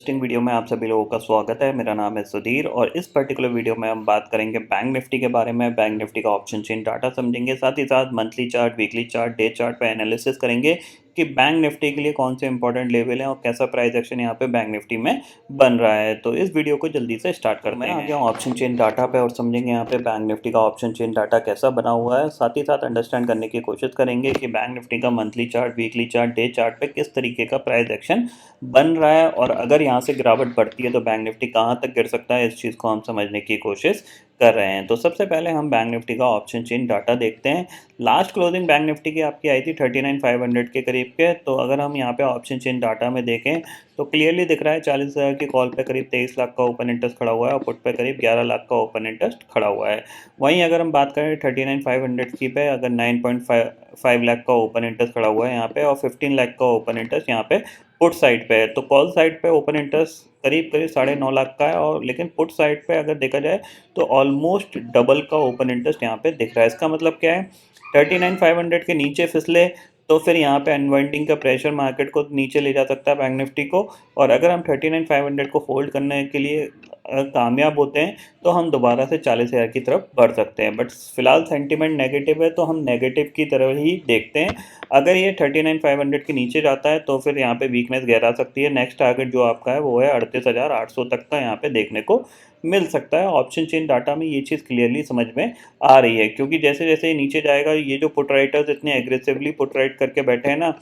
Interesting video में आप सभी लोगों का स्वागत है। मेरा नाम है सुधीर और इस पर्टिकुलर वीडियो में हम बात करेंगे बैंक निफ्टी के बारे में। बैंक निफ्टी का ऑप्शन चेन डाटा समझेंगे, साथ ही साथ monthly chart, weekly chart, day chart पे एनालिसिस करेंगे कि बैंक निफ्टी के लिए कौन से इंपॉर्टेंट लेवल हैं और कैसा प्राइस एक्शन यहाँ पे बैंक निफ्टी में बन रहा है। तो इस वीडियो को जल्दी से स्टार्ट करते हैं। मैं आ गया हूँ ऑप्शन चेन डाटा पे और समझेंगे यहाँ पे बैंक निफ्टी का ऑप्शन चेन डाटा कैसा बना हुआ है। साथ ही साथ अंडरस्टैंड करने की कोशिश करेंगे कि बैंक निफ्टी का monthly chart, weekly chart, day chart पे किस तरीके का प्राइस एक्शन बन रहा है और अगर यहाँ से गिरावट बढ़ती है तो बैंक निफ्टी कहाँ तक गिर सकता है, इस चीज़ को हम समझने की कोशिश कर रहे हैं। तो सबसे पहले हम बैंक निफ्टी का ऑप्शन चेन डाटा देखते हैं। लास्ट क्लोजिंग बैंक निफ्टी की आपकी आई थी 39,500 के करीब के। तो अगर हम यहाँ पे ऑप्शन चेन डाटा में देखें तो क्लियरली दिख रहा है 40,000 की कॉल पे करीब 23 लाख का ओपन इंटरेस्ट खड़ा हुआ है और पुट पे करीब 11 लाख का ओपन इंटरेस्ट खड़ा हुआ है। वहीं अगर हम बात करें 39,500 की पे, अगर 9.5 लाख का ओपन इंटरेस्ट खड़ा हुआ है यहाँ पे और 15 लाख का ओपन इंटरेस्ट यहाँ पे पुट साइड पे है। तो कॉल साइड पे ओपन इंटरेस्ट करीब करीब 9.5 लाख का है और लेकिन पुट साइड पे अगर देखा जाए तो ऑलमोस्ट डबल का ओपन इंटरेस्ट यहाँ पे दिख रहा है। इसका मतलब क्या है, 39,500 के नीचे फिसले तो फिर यहाँ पे अनवाइंडिंग का प्रेशर मार्केट को नीचे ले जा सकता है बैंक निफ्टी को। और अगर हम 39,500 को होल्ड करने के लिए कामयाब होते हैं तो हम दोबारा से 40,000 की तरफ बढ़ सकते हैं। बट फिलहाल सेंटीमेंट नेगेटिव है तो हम नेगेटिव की तरफ ही देखते हैं। अगर ये 39,500 के नीचे जाता है तो फिर यहाँ पे वीकनेस गहरा सकती है। नेक्स्ट टारगेट जो आपका है वो है 38,800 तक का यहाँ पे देखने को मिल सकता है। ऑप्शन चेन डाटा में ये चीज़ क्लियरली समझ में आ रही है क्योंकि जैसे जैसे ये नीचे जाएगा, ये जो पुट राइटर्स इतने एग्रेसिवली पुट राइट करके बैठे हैं ना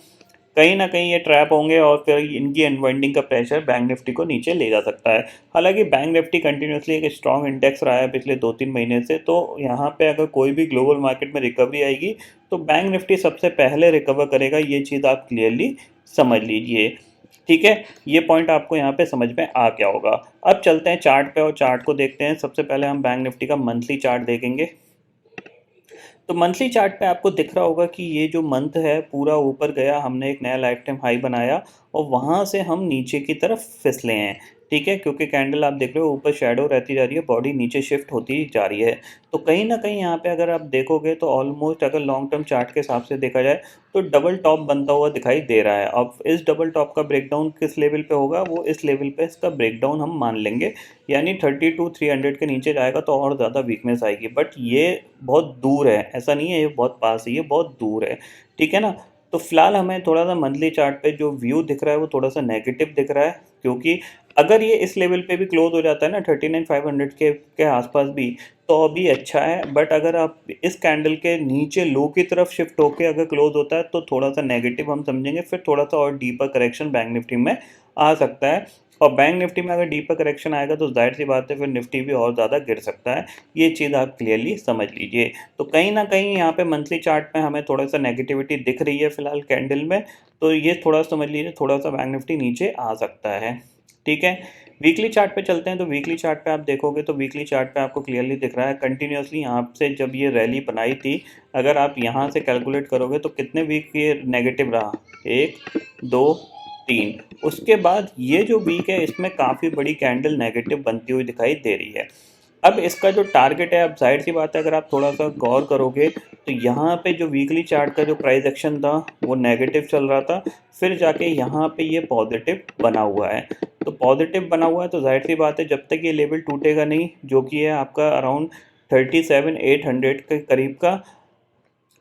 कहीं ये ट्रैप होंगे और फिर इनकी अनवाइंडिंग का प्रेशर बैंक निफ्टी को नीचे ले जा सकता है। हालांकि बैंक निफ्टी कंटिन्यूसली एक स्ट्रॉन्ग इंडेक्स रहा है पिछले 2-3 महीने से, तो यहाँ पे अगर कोई भी ग्लोबल मार्केट में रिकवरी आएगी तो बैंक निफ्टी सबसे पहले रिकवर करेगा। ये चीज़ आप क्लियरली समझ लीजिए, ठीक है। ये पॉइंट आपको यहाँ पे समझ में आ गया होगा। अब चलते हैं चार्ट पे और चार्ट को देखते हैं। सबसे पहले हम बैंक निफ्टी का मंथली चार्ट देखेंगे। तो मंथली चार्ट पे आपको दिख रहा होगा कि ये जो मंथ है पूरा ऊपर गया, हमने एक नया लाइफ टाइम हाई बनाया और वहाँ से हम नीचे की तरफ फिसले हैं, ठीक है। क्योंकि कैंडल आप देख रहे हो ऊपर शेडो रहती जा रही है, बॉडी नीचे शिफ्ट होती जा रही है। तो कहीं ना कहीं यहाँ पे अगर आप देखोगे तो ऑलमोस्ट अगर लॉन्ग टर्म चार्ट के हिसाब से देखा जाए तो डबल टॉप बनता हुआ दिखाई दे रहा है। अब इस डबल टॉप का ब्रेकडाउन किस लेवल पे होगा, वो इस लेवल पे इसका ब्रेकडाउन हम मान लेंगे, यानी 32,300 के नीचे जाएगा तो और ज़्यादा वीकनेस आएगी। बट ये बहुत दूर है, ऐसा नहीं है ये बहुत पास है, ये बहुत दूर है, ठीक है ना। तो फिलहाल हमें थोड़ा सा मंथली चार्ट पे जो व्यू दिख रहा है वो थोड़ा सा नेगेटिव दिख रहा है क्योंकि अगर ये इस लेवल पे भी क्लोज हो जाता है ना 39,500 के आसपास भी तो अभी अच्छा है। बट अगर आप इस कैंडल के नीचे लो की तरफ शिफ्ट होके अगर क्लोज होता है तो थोड़ा सा नेगेटिव हम समझेंगे, फिर थोड़ा सा और डीपर करेक्शन बैंक निफ्टी में आ सकता है। और बैंक निफ्टी में अगर डीपर करेक्शन आएगा तो जाहिर सी बात है फिर निफ्टी भी और ज़्यादा गिर सकता है। ये चीज़ आप क्लियरली समझ लीजिए। तो कहीं ना कहीं यहाँ पे मंथली चार्ट में हमें थोड़ा सा नेगेटिविटी दिख रही है फिलहाल कैंडल में, तो ये थोड़ा समझ लीजिए, थोड़ा सा बैंक निफ्टी नीचे आ सकता है, ठीक है। वीकली चार्ट पे चलते हैं। तो वीकली चार्ट पे आप देखोगे तो वीकली चार्ट पे आपको क्लियरली दिख रहा है कंटिन्यूसली यहाँ से जब ये रैली बनाई थी, अगर आप यहाँ से कैलकुलेट करोगे तो कितने वीक ये नेगेटिव रहा, 1 2 3। उसके बाद ये जो वीक है इसमें काफ़ी बड़ी कैंडल नेगेटिव बनती हुई दिखाई दे रही है। अब इसका जो टारगेट है, अब जाहिर सी बात है अगर आप थोड़ा सा गौर करोगे तो यहाँ पे जो वीकली चार्ट का जो प्राइस एक्शन था वो नेगेटिव चल रहा था, फिर जाके यहाँ पे ये पॉजिटिव बना हुआ है। तो पॉजिटिव बना हुआ है तो जाहिर सी बात है जब तक ये लेवल टूटेगा नहीं, जो कि है आपका अराउंड 37,800 के करीब का,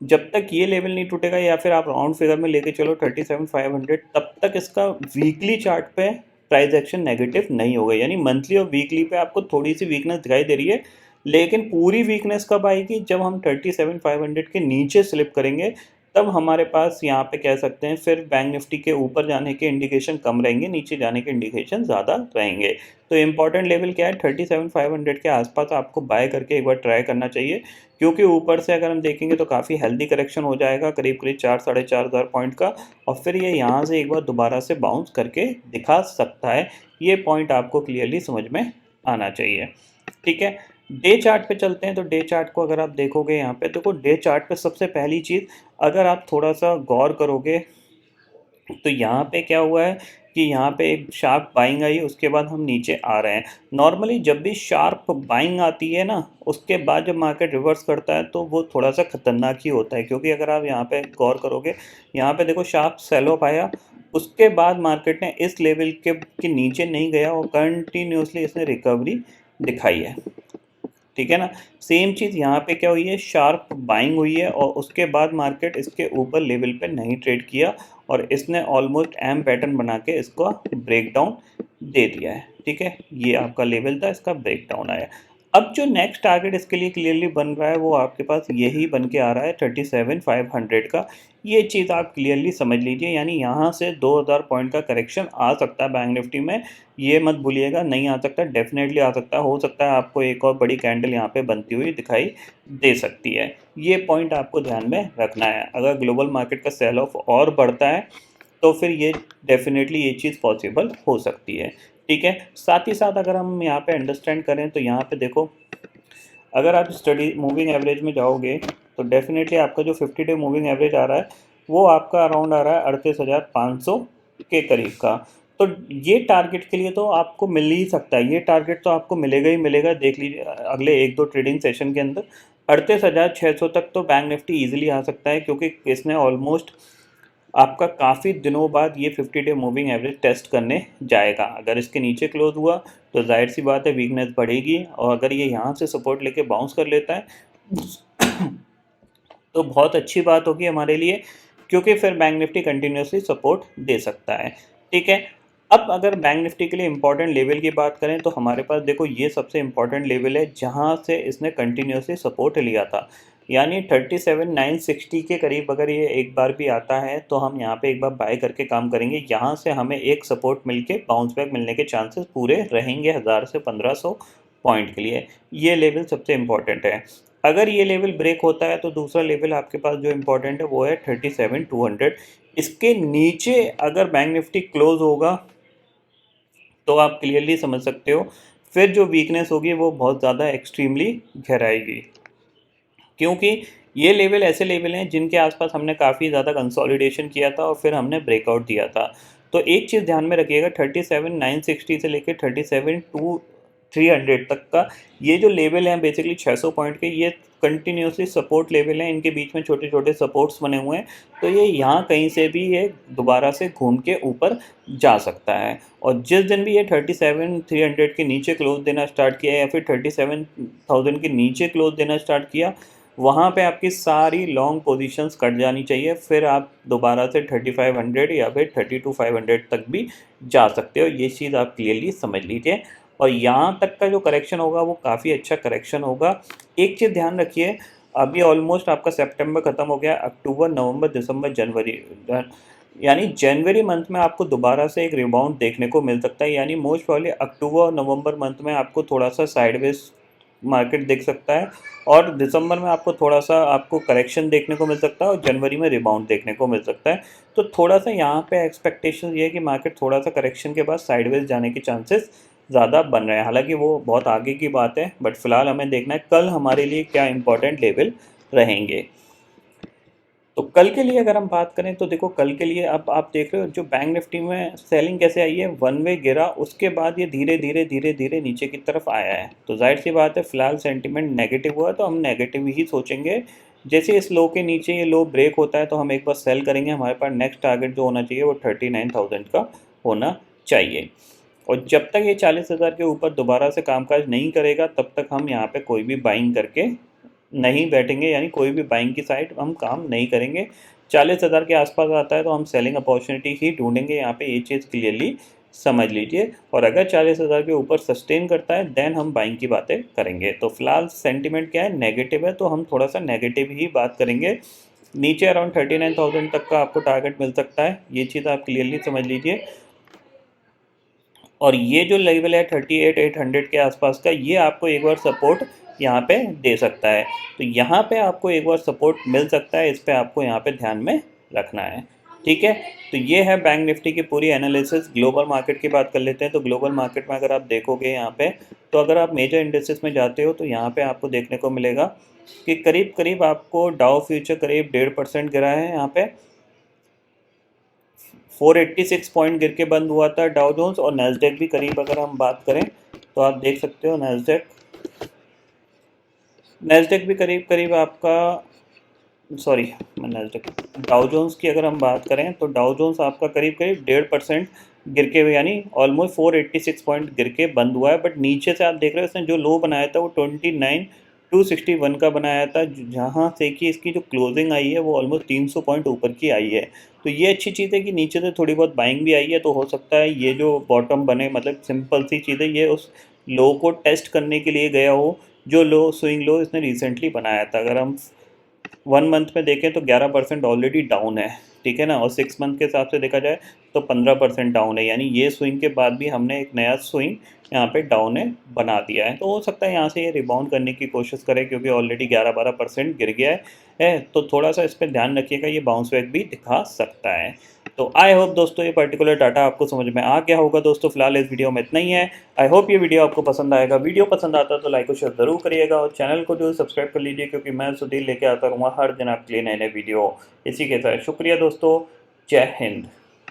जब तक ये लेवल नहीं टूटेगा या फिर आप राउंड फिगर में लेके चलो 37,500, तब तक इसका वीकली चार्ट पे प्राइस एक्शन नेगेटिव नहीं होगा। यानी मंथली और वीकली पे आपको थोड़ी सी वीकनेस दिखाई दे रही है, लेकिन पूरी वीकनेस कब आएगी, जब हम 37,500 के नीचे स्लिप करेंगे तब हमारे पास यहाँ पे कह सकते हैं फिर बैंक निफ्टी के ऊपर जाने के इंडिकेशन कम रहेंगे, नीचे जाने के इंडिकेशन ज़्यादा रहेंगे। तो इम्पॉर्टेंट लेवल क्या है, 37,500 के आसपास आपको बाय करके एक बार ट्राई करना चाहिए क्योंकि ऊपर से अगर हम देखेंगे तो काफ़ी हेल्दी करेक्शन हो जाएगा करीब करीब 4-4.5 हज़ार पॉइंट का, और फिर ये यहाँ से एक बार दोबारा से बाउंस करके दिखा सकता है। ये पॉइंट आपको क्लियरली समझ में आना चाहिए, ठीक है। डे चार्ट पे चलते हैं। तो डे चार्ट को अगर आप देखोगे यहाँ पे, देखो डे चार्ट पे सबसे पहली चीज़ अगर आप थोड़ा सा गौर करोगे तो यहाँ पे क्या हुआ है कि यहाँ पे एक शार्प बाइंग आई, उसके बाद हम नीचे आ रहे हैं। नॉर्मली जब भी शार्प बाइंग आती है ना, उसके बाद जब मार्केट रिवर्स करता है तो वो थोड़ा सा खतरनाक ही होता है क्योंकि अगर आप यहाँ पे गौर करोगे, यहाँ पे देखो शार्प सेल ऑफ आया, उसके बाद मार्केट ने इस लेवल के नीचे नहीं गया और कंटिन्यूसली इसने रिकवरी दिखाई है, ठीक है ना। सेम चीज़ यहाँ पे क्या हुई है, शार्प बाइंग हुई है और उसके बाद मार्केट इसके ऊपर लेवल पे नहीं ट्रेड किया और इसने ऑलमोस्ट एम पैटर्न बना के इसको ब्रेक डाउन दे दिया है, ठीक है। ये आपका लेवल था, इसका ब्रेक डाउन आया। अब जो नेक्स्ट टारगेट इसके लिए क्लियरली बन रहा है वो आपके पास यही बन के आ रहा है 37,500 का। ये चीज़ आप क्लियरली समझ लीजिए, यानी यहाँ से 2000 पॉइंट का करेक्शन आ सकता है बैंक निफ्टी में। ये मत भूलिएगा, नहीं आ सकता, डेफिनेटली आ सकता है। हो सकता है आपको एक और बड़ी कैंडल यहाँ पे बनती हुई दिखाई दे सकती है। ये पॉइंट आपको ध्यान में रखना है। अगर ग्लोबल मार्केट का सेल ऑफ और बढ़ता है तो फिर ये डेफिनेटली ये चीज़ पॉसिबल हो सकती है, ठीक है। साथ ही साथ अगर हम यहाँ पे अंडरस्टैंड करें तो यहाँ पे देखो, अगर आप स्टडी मूविंग एवरेज में जाओगे तो डेफिनेटली आपका जो 50 डे मूविंग एवरेज आ रहा है वो आपका अराउंड आ रहा है 38,500 के करीब का। तो ये टारगेट के लिए तो आपको मिल ही सकता है, ये टारगेट तो आपको मिलेगा ही मिलेगा। देख लीजिए अगले 1-2 ट्रेडिंग सेशन के अंदर 38,600 तक तो बैंक निफ्टी ईजिली आ सकता है, क्योंकि इसने ऑलमोस्ट आपका काफ़ी दिनों बाद ये 50 डे मूविंग एवरेज टेस्ट करने जाएगा। अगर इसके नीचे क्लोज हुआ तो जाहिर सी बात है वीकनेस बढ़ेगी, और अगर ये यहाँ से सपोर्ट लेके बाउंस कर लेता है तो बहुत अच्छी बात होगी हमारे लिए, क्योंकि फिर बैंक निफ्टी कंटिन्यूसली सपोर्ट दे सकता है, ठीक है। अब अगर बैंक निफ्टी के लिए इंपॉर्टेंट लेवल की बात करें तो हमारे पास देखो ये सबसे इंपॉर्टेंट लेवल है जहाँ से इसने कंटिन्यूसली सपोर्ट लिया था, यानी 37,960 के करीब अगर ये एक बार भी आता है तो हम यहाँ पे एक बार बाय करके काम करेंगे। यहाँ से हमें एक सपोर्ट मिलके बाउंस बैक मिलने के चांसेस पूरे रहेंगे 1000 से 1500 पॉइंट के लिए। ये लेवल सबसे इम्पॉर्टेंट है। अगर ये लेवल ब्रेक होता है तो दूसरा लेवल आपके पास जो इम्पोर्टेंट है वो है 37,200। इसके नीचे अगर बैंक निफ्टी क्लोज होगा तो आप क्लियरली समझ सकते हो फिर जो वीकनेस होगी वो बहुत ज़्यादा एक्सट्रीमली गहराएगी, क्योंकि ये लेवल ऐसे लेवल हैं जिनके आसपास हमने काफ़ी ज़्यादा कंसोलिडेशन किया था और फिर हमने ब्रेकआउट दिया था। तो एक चीज़ ध्यान में रखिएगा, 37,960 से लेकर 37,300 तक का ये जो लेवल हैं बेसिकली 600 पॉइंट के, ये कंटिन्यूसली सपोर्ट लेवल हैं। इनके बीच में छोटे छोटे सपोर्ट्स बने हुए हैं, तो ये यहाँ कहीं से भी ये दोबारा से घूम के ऊपर जा सकता है। और जिस दिन भी ये 37,300 के नीचे क्लोज देना स्टार्ट किया या फिर 37,000 के नीचे क्लोज देना स्टार्ट किया, वहाँ पे आपकी सारी लॉन्ग पोजीशंस कट जानी चाहिए। फिर आप दोबारा से 3500 या फिर 32,500 तक भी जा सकते हो। ये चीज़ आप क्लियरली समझ लीजिए। और यहाँ तक का जो करेक्शन होगा वो काफ़ी अच्छा करेक्शन होगा। एक चीज़ ध्यान रखिए, अभी ऑलमोस्ट आपका सितंबर ख़त्म हो गया, अक्टूबर, नवंबर, दिसंबर, जनवरी, यानी जनवरी मंथ में आपको दोबारा से एक रिबाउंड देखने को मिल सकता है। यानी मोस्ट प्रॉब्ली अक्टूबर और नवंबर मंथ में आपको थोड़ा सा साइडवेज मार्केट देख सकता है, और दिसंबर में आपको थोड़ा सा आपको करेक्शन देखने को मिल सकता है, और जनवरी में रिबाउंड देखने को मिल सकता है। तो थोड़ा सा यहाँ पे एक्सपेक्टेशन ये है कि मार्केट थोड़ा सा करेक्शन के बाद साइडवेज जाने के चांसेस ज़्यादा बन रहे हैं। हालांकि वो बहुत आगे की बात है, बट फिलहाल हमें देखना है कल हमारे लिए क्या इंपॉर्टेंट लेवल रहेंगे। तो कल के लिए अगर हम बात करें तो देखो कल के लिए अब आप देख रहे हो जो बैंक निफ्टी में सेलिंग कैसे आई है, वन वे गिरा, उसके बाद ये धीरे धीरे धीरे धीरे नीचे की तरफ आया है। तो जाहिर सी बात है फिलहाल सेंटीमेंट नेगेटिव हुआ तो हम नेगेटिव ही सोचेंगे। जैसे इस लो के नीचे ये लो ब्रेक होता है तो हम एक बार सेल करेंगे। हमारे पास नेक्स्ट टारगेट जो होना चाहिए वो 39,000 का होना चाहिए। और जब तक ये 40,000 के ऊपर दोबारा से कामकाज नहीं करेगा तब तक हम यहाँ पे कोई भी बाइंग करके नहीं बैठेंगे, यानी कोई भी बाइंग की साइड हम काम नहीं करेंगे। 40,000 के आसपास आता है तो हम सेलिंग अपॉर्चुनिटी ही ढूंढेंगे, यहाँ पे ये चीज़ क्लियरली समझ लीजिए। और अगर 40,000 के ऊपर सस्टेन करता है देन हम बाइंग की बातें करेंगे। तो फिलहाल सेंटीमेंट क्या है, नेगेटिव है, तो हम थोड़ा सा नेगेटिव ही बात करेंगे। नीचे अराउंड 39,000 तक का आपको टारगेट मिल सकता है, ये चीज़ आप क्लियरली समझ लीजिए। और ये जो लेवल है 38,800 के आसपास का, ये आपको एक बार सपोर्ट यहाँ पे दे सकता है। तो यहाँ पे आपको एक बार सपोर्ट मिल सकता है, इस पे आपको यहाँ पे ध्यान में रखना है, ठीक है। तो ये है बैंक निफ्टी की पूरी एनालिसिस। ग्लोबल मार्केट की बात कर लेते हैं। तो ग्लोबल मार्केट में अगर आप देखोगे यहाँ पे, तो अगर आप मेजर इंडेक्सेस में जाते हो तो यहाँ पे आपको देखने को मिलेगा कि करीब करीब आपको डाउ फ्यूचर करीब 1.5% गिरा है। यहाँ पे 486 पॉइंट गिर के बंद हुआ था डाउ जोन्स। और नैस्डैक भी करीब अगर हम बात करें तो आप देख सकते हो नैस्डैक भी करीब करीब आपका सॉरी, मैं नैस्डैक डाउ जोन्स की अगर हम बात करें तो डाउ जोन्स आपका करीब करीब 1.5% गिर के, यानी ऑलमोस्ट 486 पॉइंट गिर के बंद हुआ है। बट नीचे से आप देख रहे हो इसने जो लो बनाया था वो 29,261 का बनाया था, जहाँ से कि इसकी जो क्लोजिंग आई है वो ऑलमोस्ट 300 पॉइंट ऊपर की आई है। तो ये अच्छी चीज़ है कि नीचे से थोड़ी बहुत बाइंग भी आई है, तो हो सकता है ये जो बॉटम बने, मतलब सिंपल सी चीज़ है, ये उस लो को टेस्ट करने के लिए गया हो जो लो स्विंग लो इसने रिसेंटली बनाया था। अगर हम 1 मंथ में देखें तो 11% ऑलरेडी डाउन है, ठीक है ना, और 6 मंथ के हिसाब से देखा जाए तो 15% डाउन है, यानी ये स्विंग के बाद भी हमने एक नया स्विंग यहाँ पे डाउन है बना दिया है। तो हो सकता है यहाँ से ये रिबाउंड करने की कोशिश करे, क्योंकि ऑलरेडी 11-12% गिर गया है, तो थोड़ा सा इस पर ध्यान रखिएगा, ये बाउंस बैक भी दिखा सकता है। तो आई होप दोस्तों ये पर्टिकुलर डाटा आपको समझ में आ गया होगा। दोस्तों फिलहाल इस वीडियो में इतना ही है। आई होप ये वीडियो आपको पसंद आएगा। वीडियो पसंद आता है तो लाइक और शेयर जरूर करिएगा, और चैनल को जो सब्सक्राइब कर लीजिए, क्योंकि मैं सुधीर लेके आता रहूँगा हर दिन आपके लिए नए नए वीडियो। इसी के साथ शुक्रिया दोस्तों, जय हिंद।